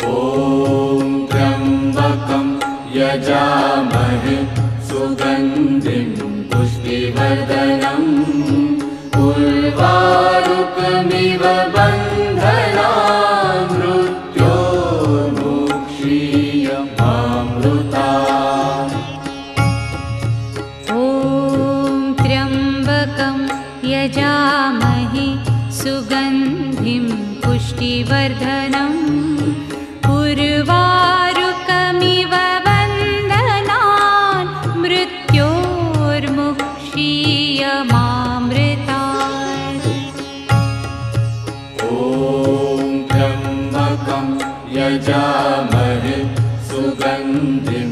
ॐ त्र्यम्बकं यजामहे सुगन्धिं पुष्टिवर्धनम् उर्वारुकमिव बन्धनान् मृत्योर्मुक्षीयमामृतात्। ॐ त्र्यम्बकं यजामहे सुगन्धिं पुष्टिवर्धनम् उर्वारुकमिव बन्धनान् मृत्योर्मुक्षीयमामृतात्। ॐ त्र्यम्बकं यजामहे सुगन्धिं